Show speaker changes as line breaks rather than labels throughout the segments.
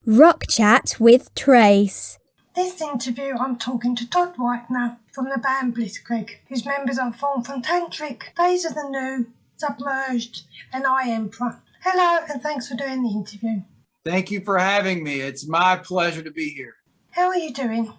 Rock Chat with Trace.
This interview I'm talking to Todd Whitener from the band Blitzkrieg, whose members are Form from Tantric, Days of the New, Submerged and I Emperor. Hello and thanks for doing the interview.
Thank you for having me. It's my pleasure to be here.
How are you doing?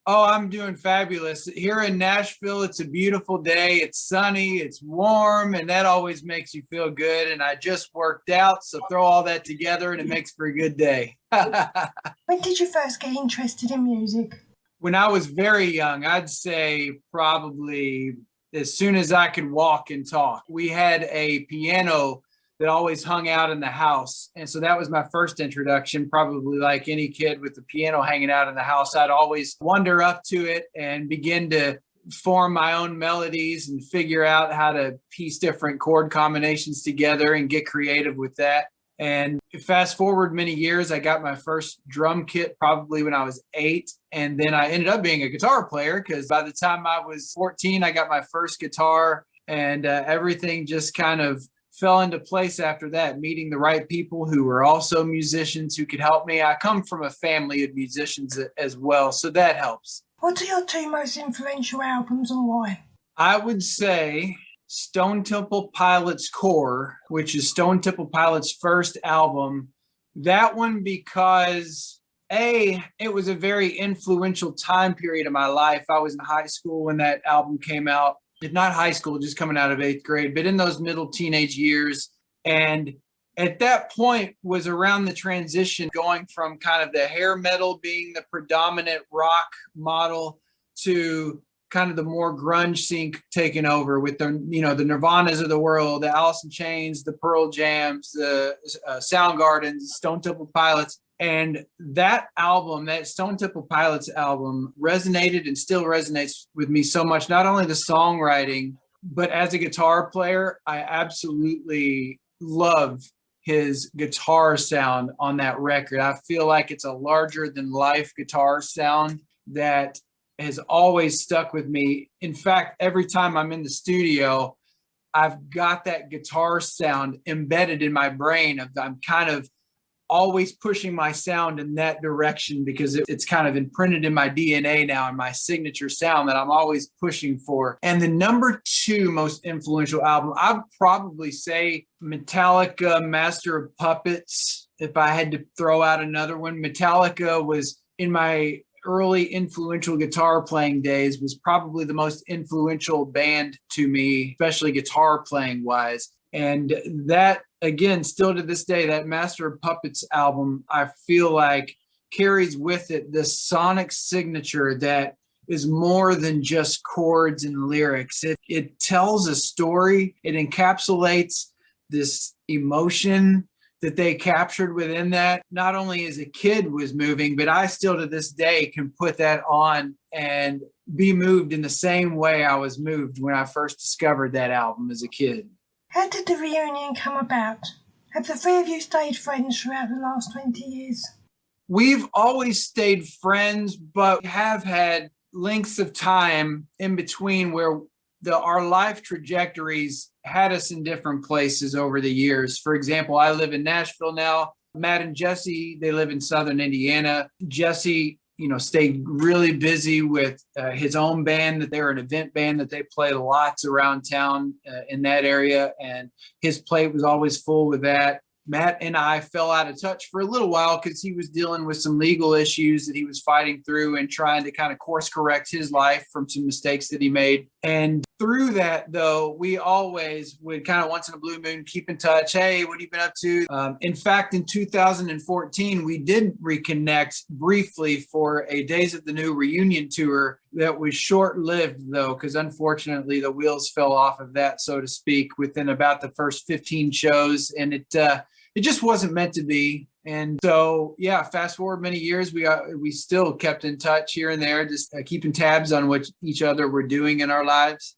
Oh, I'm doing fabulous. Here in Nashville, it's a beautiful day. It's sunny, it's warm, and that always makes you feel good. And I just worked out, so throw all that together and it makes for a good day.
When did you first get interested in music?
When I was very young, I'd say probably as soon as I could walk and talk. We had a piano that always hung out in the house. And so that was my first introduction, probably like any kid with the piano hanging out in the house. I'd always wander up to it and begin to form my own melodies and figure out how to piece different chord combinations together and get creative with that. And fast forward many years, I got my first drum kit probably when I was 8. And then I ended up being a guitar player because by the time I was 14, I got my first guitar, and everything just kind of fell into place after that, meeting the right people who were also musicians who could help me. I come from a family of musicians as well, so that helps.
What are your two most influential albums and why?
I would say Stone Temple Pilots Core, which is Stone Temple Pilots' first album. That one because it was a very influential time period of my life. I was in high school when that album came out. Not high school, just coming out of 8th grade, but in those middle teenage years. And at that point was around the transition going from kind of the hair metal being the predominant rock model to kind of the more grunge scene taking over with the Nirvanas of the world, the Alice in Chains, the Pearl Jams, the Soundgarden, Stone Temple Pilots. And that album, that Stone Temple Pilots album, resonated and still resonates with me so much. Not only the songwriting, but as a guitar player, I absolutely love his guitar sound on that record. I feel like it's a larger than life guitar sound that has always stuck with me. In fact, every time I'm in the studio, I've got that guitar sound embedded in my brain. I'm kind of always pushing my sound in that direction because it's kind of imprinted in my DNA now, and my signature sound that I'm always pushing for. And the number 2 most influential album, I'd probably say Metallica, Master of Puppets. If I had to throw out another one, Metallica was in my early influential guitar playing days, was probably the most influential band to me, especially guitar playing wise. And that, again, still to this day, that Master of Puppets album, I feel like carries with it this sonic signature that is more than just chords and lyrics. It tells a story. It encapsulates this emotion that they captured within that. Not only as a kid was moving, but I still to this day can put that on and be moved in the same way I was moved when I first discovered that album as a kid.
How did the reunion come about? Have the three of you stayed friends throughout the last 20 years?
We've always stayed friends, but have had lengths of time in between where our life trajectories had us in different places over the years. For example, I live in Nashville now. Matt and Jesse, they live in Southern Indiana. Jesse, stayed really busy with his own band, that they're an event band that they play lots around town in that area. And his plate was always full with that. Matt and I fell out of touch for a little while because he was dealing with some legal issues that he was fighting through and trying to kind of course correct his life from some mistakes that he made. And through that, though, we always would kind of once in a blue moon keep in touch. Hey, what have you been up to? In fact, in 2014, we did reconnect briefly for a Days of the New reunion tour that was short-lived, though, because unfortunately the wheels fell off of that, so to speak, within about the first 15 shows. And it just wasn't meant to be. And so, yeah, fast forward many years, we still kept in touch here and there, just keeping tabs on what each other were doing in our lives.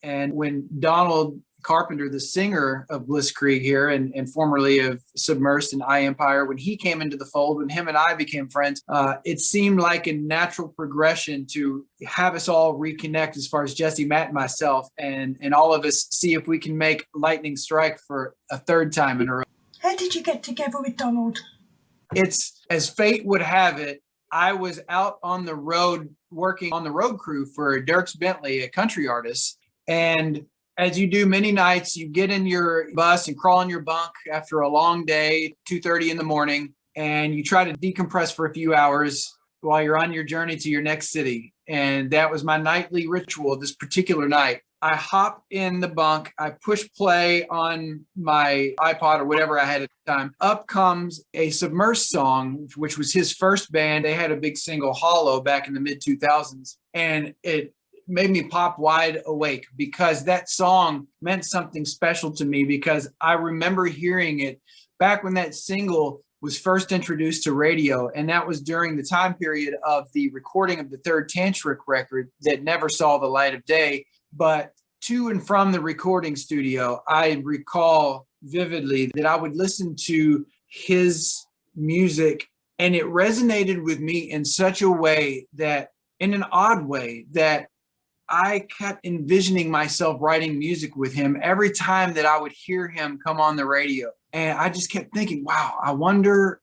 And when Donald Carpenter, the singer of Blitzkrieg here and formerly of Submerged and I Empire, when he came into the fold, when him and I became friends, it seemed like a natural progression to have us all reconnect as far as Jesse, Matt, and myself, and all of us see if we can make lightning strike for a third time in a row.
How did you get together with Donald?
It's as fate would have it, I was out on the road working on the road crew for Dierks Bentley, a country artist. And as you do many nights, you get in your bus and crawl in your bunk after a long day, 2:30 in the morning, and you try to decompress for a few hours while you're on your journey to your next city. And that was my nightly ritual this particular night. I hop in the bunk, I push play on my iPod or whatever I had at the time. Up comes a Submersed song, which was his first band. They had a big single, Hollow, back in the mid 2000s. And it made me pop wide awake because that song meant something special to me, because I remember hearing it back when that single was first introduced to radio. And that was during the time period of the recording of the third Tantric record that never saw the light of day. But to and from the recording studio, I recall vividly that I would listen to his music and it resonated with me in such a way that, in an odd way, that I kept envisioning myself writing music with him every time that I would hear him come on the radio. And I just kept thinking, wow, I wonder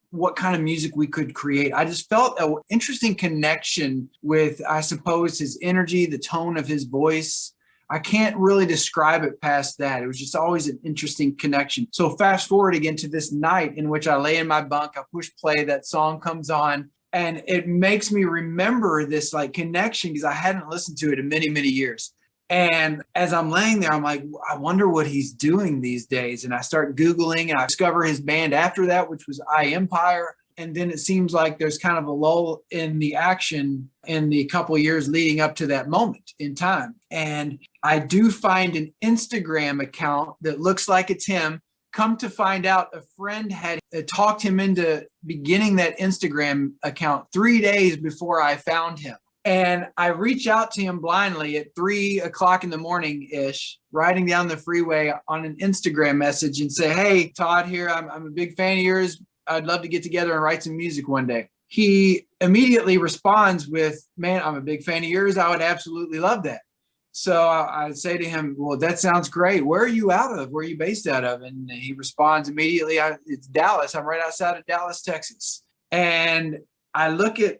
what kind of music we could create. I just felt an interesting connection with, I suppose, his energy, the tone of his voice. I can't really describe it past that. It was just always an interesting connection. So fast forward again to this night in which I lay in my bunk, I push play, that song comes on, and it makes me remember this like connection because I hadn't listened to it in many, many years. And as I'm laying there, I'm like, I wonder what he's doing these days. And I start Googling and I discover his band after that, which was I Empire. And then it seems like there's kind of a lull in the action in the couple of years leading up to that moment in time. And I do find an Instagram account that looks like it's him. Come to find out, a friend had talked him into beginning that Instagram account 3 days before I found him. And I reach out to him blindly at 3 o'clock in the morning ish, riding down the freeway on an Instagram message and say, hey, Todd here. I'm a big fan of yours. I'd love to get together and write some music one day. He immediately responds with, man, I'm a big fan of yours. I would absolutely love that. So I say to him, well, that sounds great. Where are you out of? Where are you based out of? And he responds immediately, it's Dallas. I'm right outside of Dallas, Texas. And I look at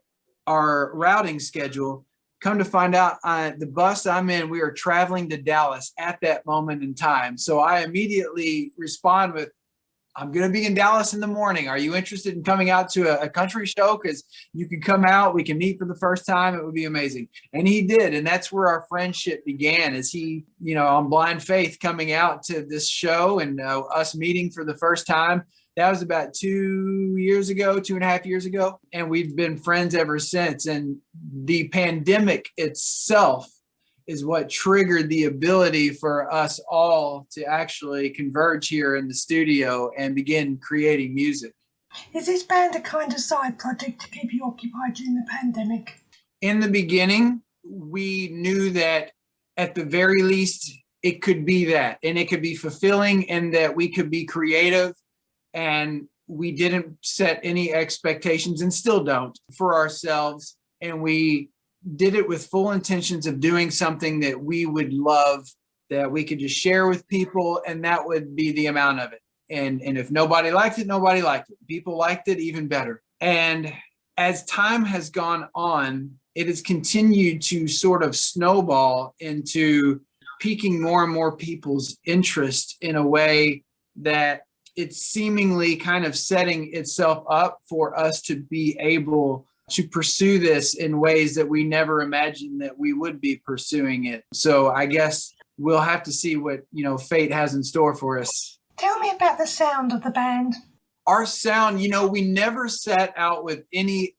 our routing schedule, come to find out the bus I'm in, we are traveling to Dallas at that moment in time. So I immediately respond with, I'm going to be in Dallas in the morning. Are you interested in coming out to a country show? Because you can come out, we can meet for the first time. It would be amazing. And he did. And that's where our friendship began, as he, on blind faith coming out to this show and us meeting for the first time. That was about 2 years ago, 2.5 years ago. And we've been friends ever since. And the pandemic itself is what triggered the ability for us all to actually converge here in the studio and begin creating music.
Is this band a kind of side project to keep you occupied during the pandemic?
In the beginning, we knew that at the very least, it could be that, and it could be fulfilling, and that we could be creative. And we didn't set any expectations, and still don't, for ourselves. And we did it with full intentions of doing something that we would love, that we could just share with people, and that would be the amount of it. And if nobody liked it, nobody liked it. People liked it, even better. And as time has gone on, it has continued to sort of snowball into piquing more and more people's interest in a way that it's seemingly kind of setting itself up for us to be able to pursue this in ways that we never imagined that we would be pursuing it. So I guess we'll have to see what, fate has in store for us.
Tell me about the sound of the band.
Our sound, we never set out with any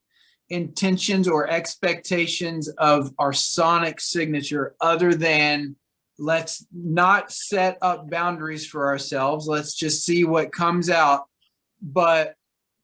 intentions or expectations of our sonic signature other than let's not set up boundaries for ourselves. Let's just see what comes out. But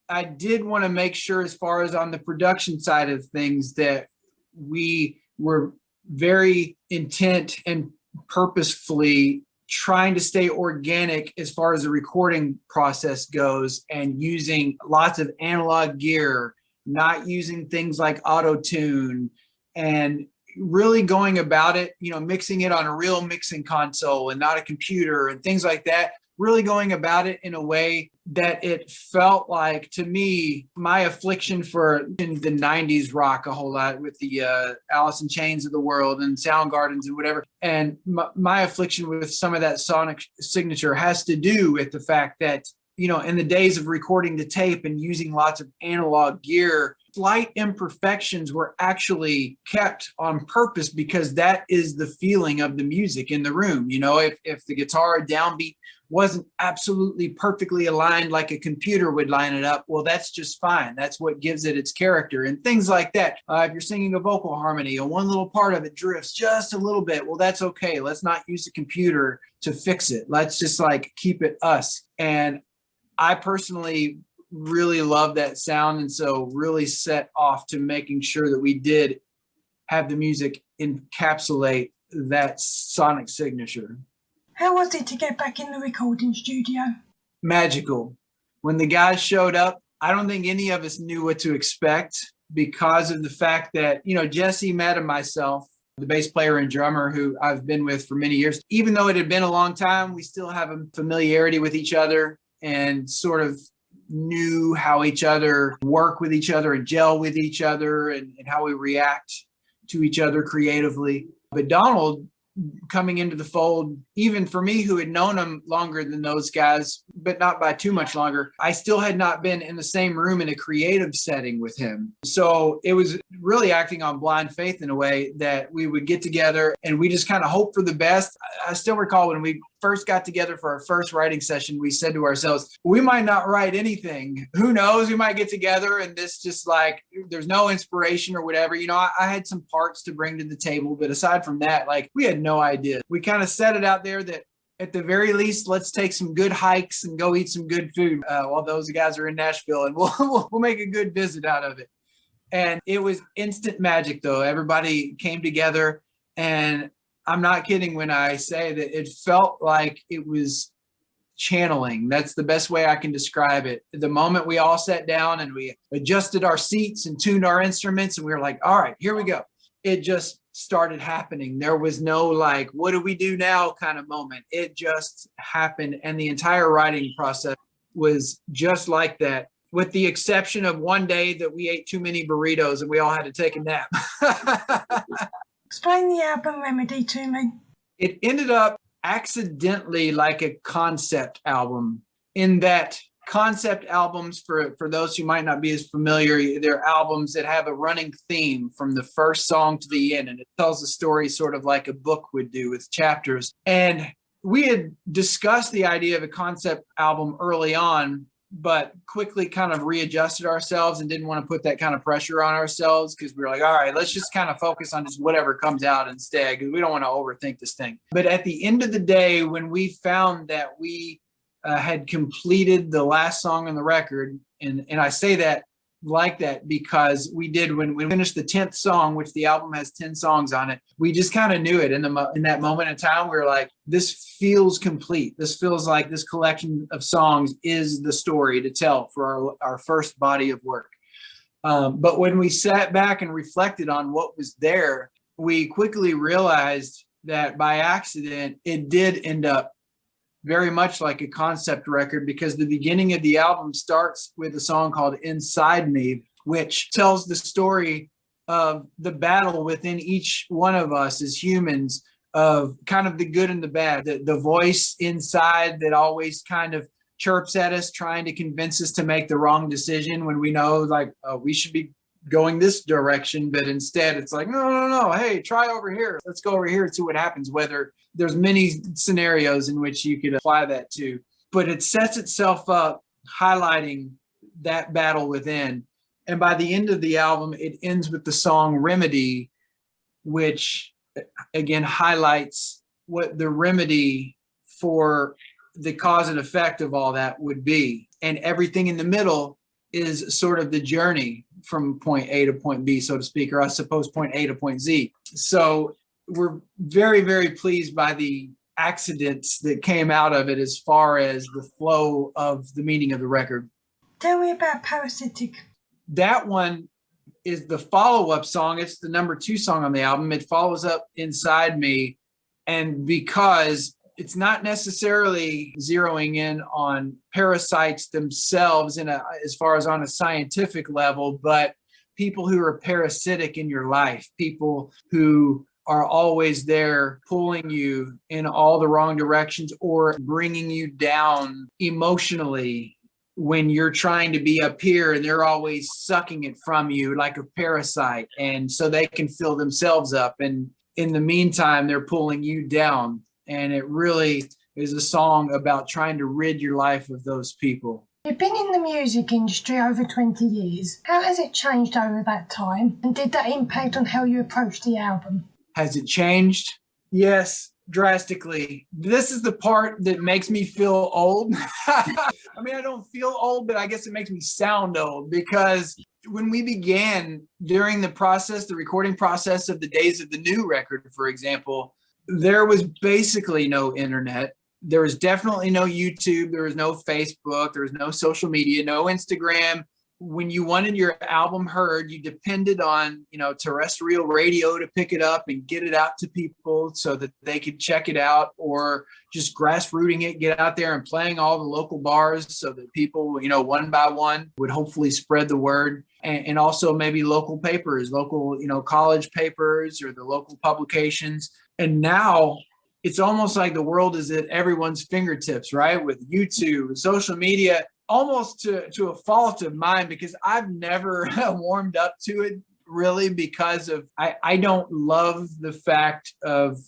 I did want to make sure, as far as on the production side of things, that we were very intent and purposefully trying to stay organic as far as the recording process goes, and using lots of analog gear, not using things like auto-tune, and really going about it, mixing it on a real mixing console and not a computer and things like that. really going about it in a way that it felt like, to me, my affliction for in the 90s rock a whole lot with the Alice in Chains of the world and Soundgardens and whatever. And my affliction with some of that sonic signature has to do with the fact that, in the days of recording the tape and using lots of analog gear, slight imperfections were actually kept on purpose because that is the feeling of the music in the room. If the guitar downbeat wasn't absolutely perfectly aligned like a computer would line it up, well, that's just fine. That's what gives it its character and things like that. If you're singing a vocal harmony and one little part of it drifts just a little bit, well, that's okay. Let's not use the computer to fix it. Let's just keep it us. And I personally really love that sound, and so really set off to making sure that we did have the music encapsulate that sonic signature.
How was it to get back in the recording studio?
Magical. When the guys showed up, I don't think any of us knew what to expect because of the fact that, Jesse, Matt, and myself, the bass player and drummer who I've been with for many years, even though it had been a long time, we still have a familiarity with each other and sort of knew how each other work with each other and gel with each other and how we react to each other creatively. But Donald coming into the fold, even for me who had known him longer than those guys, but not by too much longer, I still had not been in the same room in a creative setting with him. So it was really acting on blind faith in a way that we would get together and we just kind of hope for the best. I still recall when we first got together for our first writing session, we said to ourselves, we might not write anything. Who knows? We might get together and this just there's no inspiration or whatever. I had some parts to bring to the table, but aside from that, we had no idea. We kind of set it out there that at the very least, let's take some good hikes and go eat some good food while those guys are in Nashville, and we'll make a good visit out of it. And it was instant magic, though. Everybody came together, and I'm not kidding when I say that it felt like it was channeling. That's the best way I can describe it. The moment we all sat down and we adjusted our seats and tuned our instruments, and we were like, all right, here we go. It just started happening. There was no what do we do now kind of moment. It just happened. And the entire writing process was just like that, with the exception of one day that we ate too many burritos and we all had to take a nap.
Explain the album Remedy to me.
It ended up accidentally like a concept album, in that concept albums, for those who might not be as familiar, they're albums that have a running theme from the first song to the end, and it tells the story sort of like a book would do with chapters. And we had discussed the idea of a concept album early on, but quickly kind of readjusted ourselves and didn't want to put that kind of pressure on ourselves, because we were like, all right, let's just kind of focus on just whatever comes out instead, because we don't want to overthink this thing. But at the end of the day, when we found that we had completed the last song on the record, and I say that like that because we did, when we finished the 10th song, which the album has 10 songs on it, we just kind of knew it in that moment in time. We were like, this feels complete. This feels like this collection of songs is the story to tell for our first body of work. But when we sat back and reflected on what was there, we quickly realized that by accident, it did end up very much like a concept record, because the beginning of the album starts with a song called Inside Me, which tells the story of the battle within each one of us as humans, of kind of the good and the bad, the voice inside that always kind of chirps at us, trying to convince us to make the wrong decision when we know we should be going this direction, but instead it's like, no, hey, try over here. Let's go over here and see what happens. Whether there's many scenarios in which you could apply that to, but it sets itself up highlighting that battle within. And by the end of the album, it ends with the song Remedy, which again highlights what the remedy for the cause and effect of all that would be. And everything in the middle is sort of the journey from point A to point B, so to speak, or I suppose point A to point Z. So we're very, very pleased by the accidents that came out of it as far as the flow of the meaning of the record.
Tell me about Parasitic.
That one is the follow-up song. It's the number 2 song on the album. It follows up Inside Me. And because it's not necessarily zeroing in on parasites themselves as far as on a scientific level, but people who are parasitic in your life, people who are always there pulling you in all the wrong directions or bringing you down emotionally when you're trying to be up here, and they're always sucking it from you like a parasite. And so they can fill themselves up. And in the meantime, they're pulling you down. And it really is a song about trying to rid your life of those people.
You've been in the music industry over 20 years. How has it changed over that time? And did that impact on how you approached the album?
Has it changed? Yes, drastically. This is the part that makes me feel old. I mean, I don't feel old, but I guess it makes me sound old, because when we began during the process, the recording process of the Days of the New record, for example, there was basically no internet. There was definitely no YouTube. There was no Facebook. There was no social media, no Instagram. When you wanted your album heard, you depended on, terrestrial radio to pick it up and get it out to people so that they could check it out, or just grassrooting it, get out there and playing all the local bars so that people, one by one would hopefully spread the word. And also maybe local papers, local, college papers or the local publications. And now it's almost like the world is at everyone's fingertips, right? With YouTube, social media, almost to a fault of mine, because I've never warmed up to it really, because of I don't love the fact of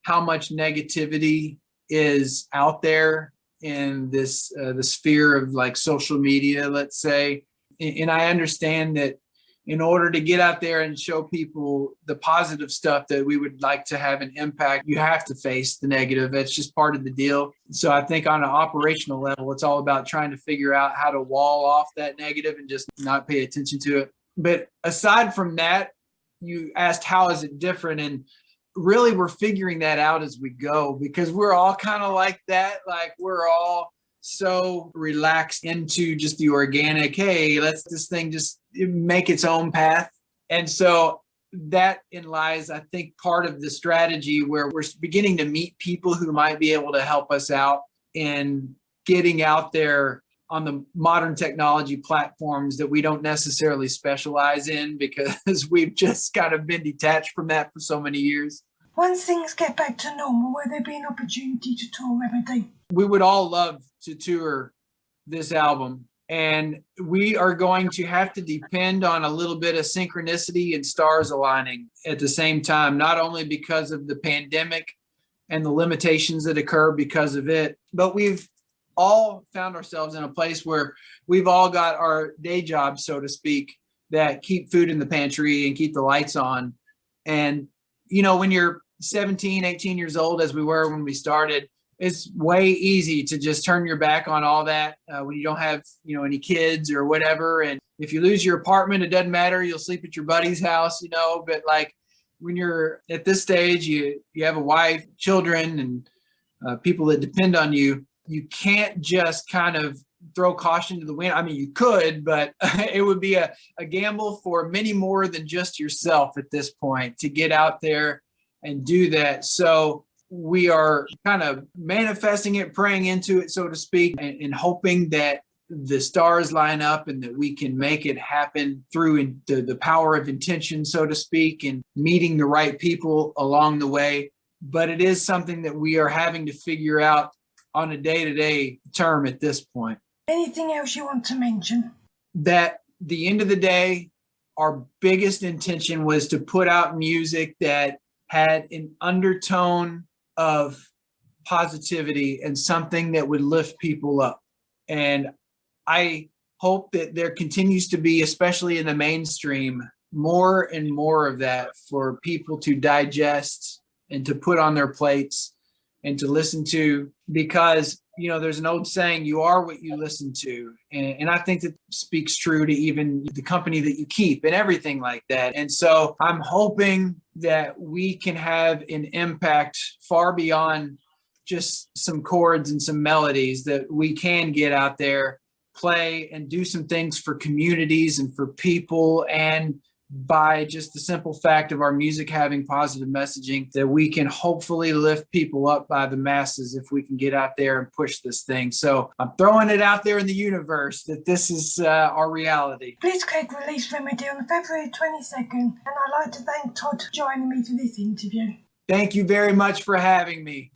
how much negativity is out there in this the sphere of like social media, let's say. And I understand that in order to get out there and show people the positive stuff that we would like to have an impact, you have to face the negative. That's just part of the deal. So I think on an operational level, it's all about trying to figure out how to wall off that negative and just not pay attention to it. But aside from that, you asked how is it different? And really we're figuring that out as we go, because we're all kind of like that. Like we're all so relaxed into just the organic, hey, let's this thing just make its own path. And so that in lies, I think, part of the strategy, where we're beginning to meet people who might be able to help us out in getting out there on the modern technology platforms that we don't necessarily specialize in, because we've just kind of been detached from that for so many years.
Once things get back to normal, will there be an opportunity to tour Remedy?
We would all love to tour this album, and we are going to have to depend on a little bit of synchronicity and stars aligning at the same time, not only because of the pandemic and the limitations that occur because of it, but we've all found ourselves in a place where we've all got our day jobs, so to speak, that keep food in the pantry and keep the lights on. And, when you're 17, 18 years old, as we were when we started, it's way easy to just turn your back on all that when you don't have, any kids or whatever. And if you lose your apartment, it doesn't matter. You'll sleep at your buddy's house, but like when you're at this stage, you have a wife, children, and people that depend on you. You can't just kind of throw caution to the wind. I mean, you could, but it would be a gamble for many more than just yourself at this point to get out there and do that. So we are kind of manifesting it, praying into it, so to speak, and hoping that the stars line up and that we can make it happen through the power of intention, so to speak, and meeting the right people along the way. But it is something that we are having to figure out on a day-to-day term at this point.
Anything else you want to mention?
That the end of the day, our biggest intention was to put out music that had an undertone of positivity and something that would lift people up. And I hope that there continues to be, especially in the mainstream, more and more of that for people to digest and to put on their plates and to listen to, because, there's an old saying, you are what you listen to. And I think that speaks true to even the company that you keep and everything like that. And so I'm hoping that we can have an impact far beyond just some chords and some melodies, that we can get out there, play and do some things for communities and for people, and by just the simple fact of our music having positive messaging, that we can hopefully lift people up by the masses if we can get out there and push this thing. So I'm throwing it out there in the universe that this is our reality.
Blitzkrieg released Remedy on February 22nd, and I'd like to thank Todd for joining me for this interview.
Thank you very much for having me.